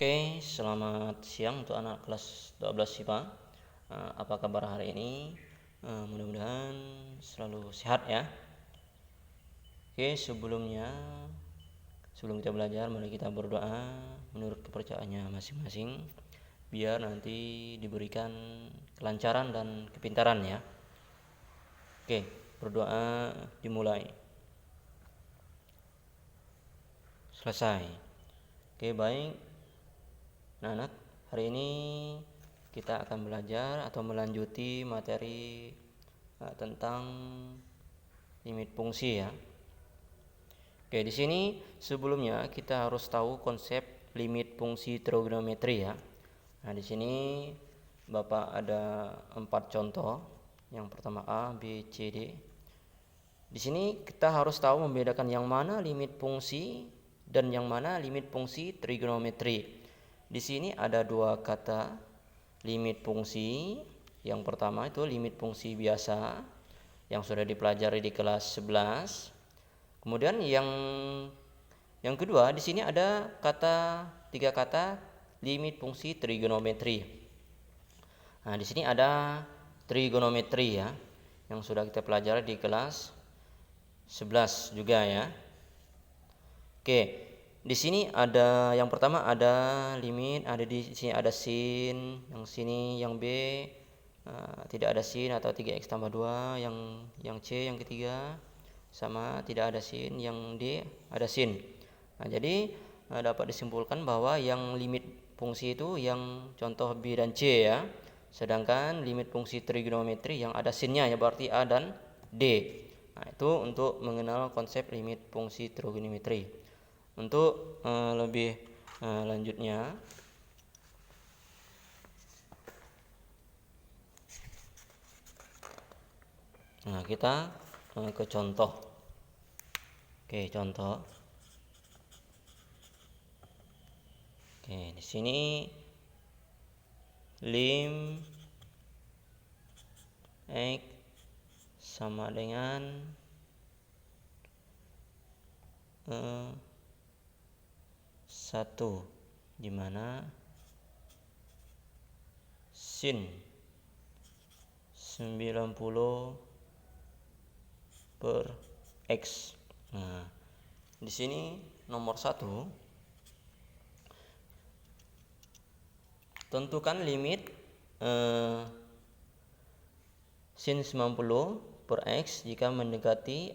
Oke, selamat siang untuk anak kelas 12 IPA. Apa kabar hari ini? Mudah-mudahan selalu sehat ya. Oke, sebelum kita belajar, mari kita berdoa menurut kepercayaannya masing-masing, biar nanti diberikan kelancaran dan kepintaran ya. Oke, berdoa dimulai. Selesai. Oke, baik. Nah, anak, hari ini kita akan belajar atau melanjuti materi tentang limit fungsi ya. Oke, di sini sebelumnya kita harus tahu konsep limit fungsi trigonometri ya. Nah, di sini Bapak ada 4 contoh. Yang pertama A, B, C, D. Di sini kita harus tahu membedakan yang mana limit fungsi dan yang mana limit fungsi trigonometri. Di sini ada 2 kata limit fungsi. Yang pertama itu limit fungsi biasa yang sudah dipelajari di kelas 11. Kemudian yang kedua di sini ada 3 kata limit fungsi trigonometri. Nah, di sini ada trigonometri ya yang sudah kita pelajari di kelas 11 juga ya. Oke, di sini ada yang pertama ada limit, ada di sini ada sin, yang sini yang B tidak ada sin atau 3x tambah 2, yang C yang ketiga sama tidak ada sin, yang D ada sin. Nah, jadi dapat disimpulkan bahwa yang limit fungsi itu yang contoh B dan C ya. Sedangkan limit fungsi trigonometri yang ada sinnya ya berarti A dan D. Nah, itu untuk mengenal konsep limit fungsi trigonometri. Untuk lebih lanjutnya, nah kita ke contoh. Oke, contoh. Oke, di sini lim x sama dengan 1, di mana sin 90 per x. Nah, di sini nomor 1, tentukan limit sin 90 per x jika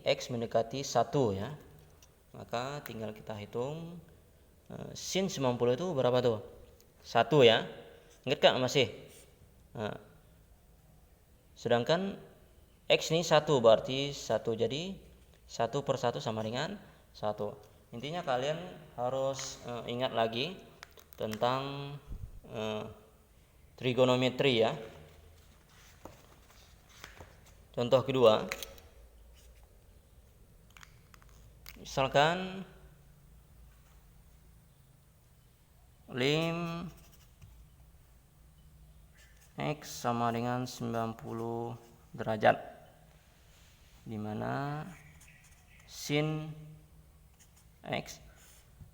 x mendekati 1 ya. Maka tinggal kita hitung sin 90 itu berapa tuh? 1 ya. Ingat gak masih? Nah, sedangkan x ini 1 berarti 1, jadi 1 per 1 sama dengan 1. Intinya kalian harus ingat lagi tentang trigonometri ya. Contoh kedua, misalkan lim x sama dengan 90 derajat, di mana sin x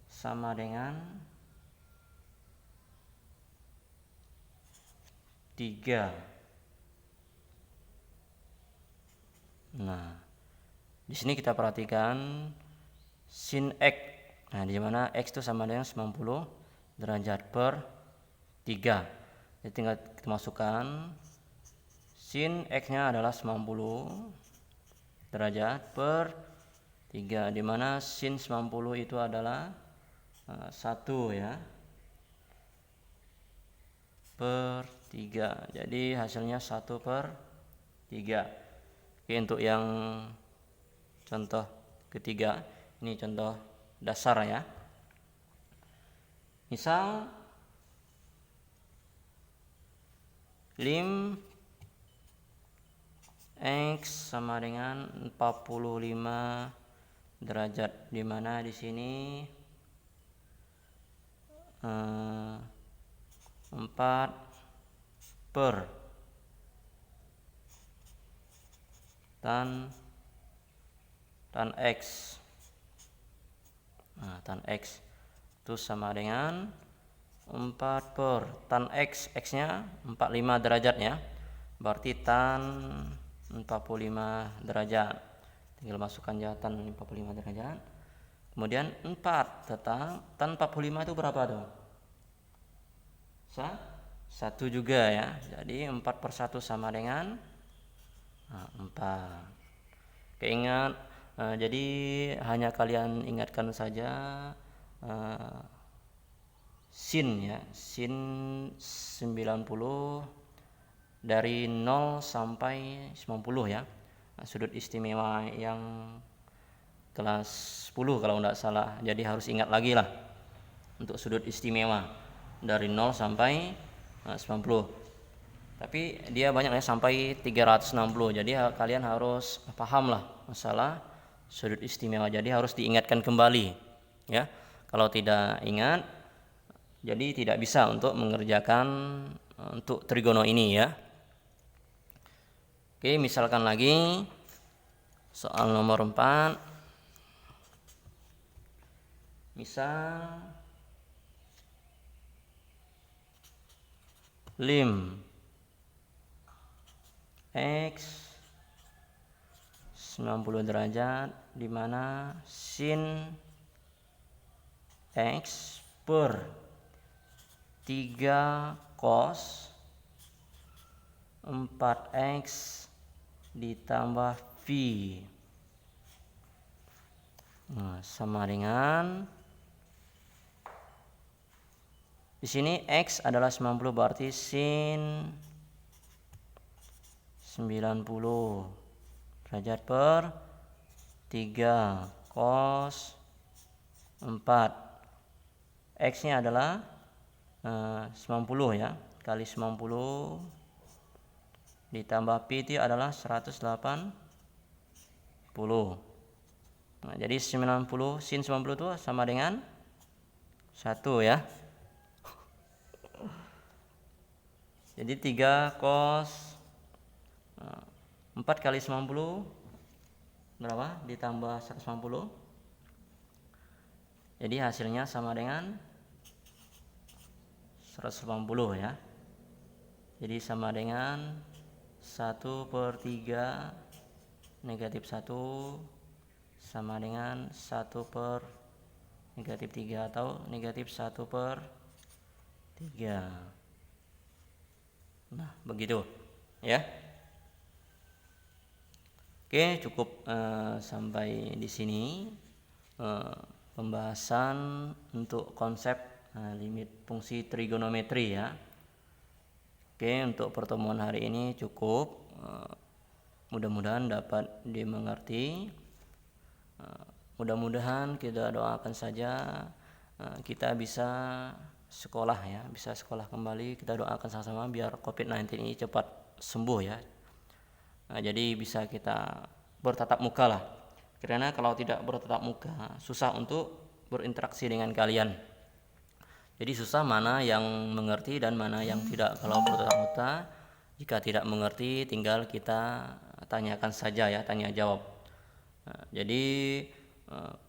sama dengan 3. Nah, di sini kita perhatikan sin x. Nah, di mana x itu sama dengan 90 derajat per 3. Jadi tinggal kita masukkan sin x-nya adalah 90 derajat per 3, di mana sin 90 itu adalah 1 ya per 3. Jadi hasilnya 1 per 3. Oke, untuk yang contoh ketiga, ini contoh dasar ya. Misal lim x sama dengan 45 derajat, di mana di sini 4 per tan x. Nah, tan x itu sama dengan 4 per tan X, X-nya 45 derajat ya. Berarti tan 45 derajat. Tinggal masukkan aja tan 45 derajat. Kemudian 4 tentang tan 45 itu berapa tuh? 1 juga ya. Jadi 4 per 1 sama dengan 4. Keingat, jadi hanya kalian ingatkan saja sin ya, sin 90 dari 0 sampai 90 ya. Sudut istimewa yang kelas 10 kalau tidak salah. Jadi harus ingat lagi lah untuk sudut istimewa dari 0 sampai 90. Tapi dia banyak ya sampai 360. Jadi kalian harus paham lah masalah sudut istimewa. Jadi harus diingatkan kembali ya. Kalau tidak ingat, jadi tidak bisa untuk mengerjakan untuk trigono ini ya. Oke, misalkan lagi soal nomor 4. Misal lim X 90 derajat di mana sin X per 3 cos 4X ditambah V sama dengan, di sini X adalah 90 berarti sin 90 derajat per 3 cos 4. X nya adalah 90 ya, kali 90 ditambah P itu adalah 180. Nah, jadi 90 sin 90 itu sama dengan 1 ya. Jadi 3 cos 4 kali 90 berapa? Ditambah 180. Jadi hasilnya sama dengan 180 ya. Jadi sama dengan 1 per 3 negatif 1 sama dengan 1 per negatif 3 atau negatif 1 per 3. Nah, begitu ya. Oke, cukup sampai di sini pembahasan untuk konsep limit fungsi trigonometri ya. Oke, untuk pertemuan hari ini cukup. Mudah-mudahan dapat dimengerti. Mudah-mudahan kita doakan saja kita bisa sekolah ya, bisa sekolah kembali. Kita doakan sama-sama biar COVID-19 ini cepat sembuh ya. Jadi bisa kita bertatap muka lah. Karena kalau tidak bertatap muka susah untuk berinteraksi dengan kalian. Jadi susah mana yang mengerti dan mana yang tidak. Kalau bertatap muka, jika tidak mengerti tinggal kita tanyakan saja ya, tanya jawab. Jadi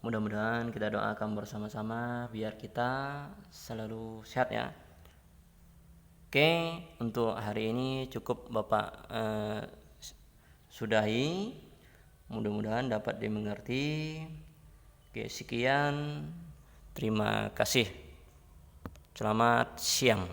mudah-mudahan kita doakan bersama-sama biar kita selalu sehat ya. Oke, untuk hari ini cukup Bapak sudahi. Mudah-mudahan dapat dimengerti. Oke, sekian. Terima kasih. Selamat siang.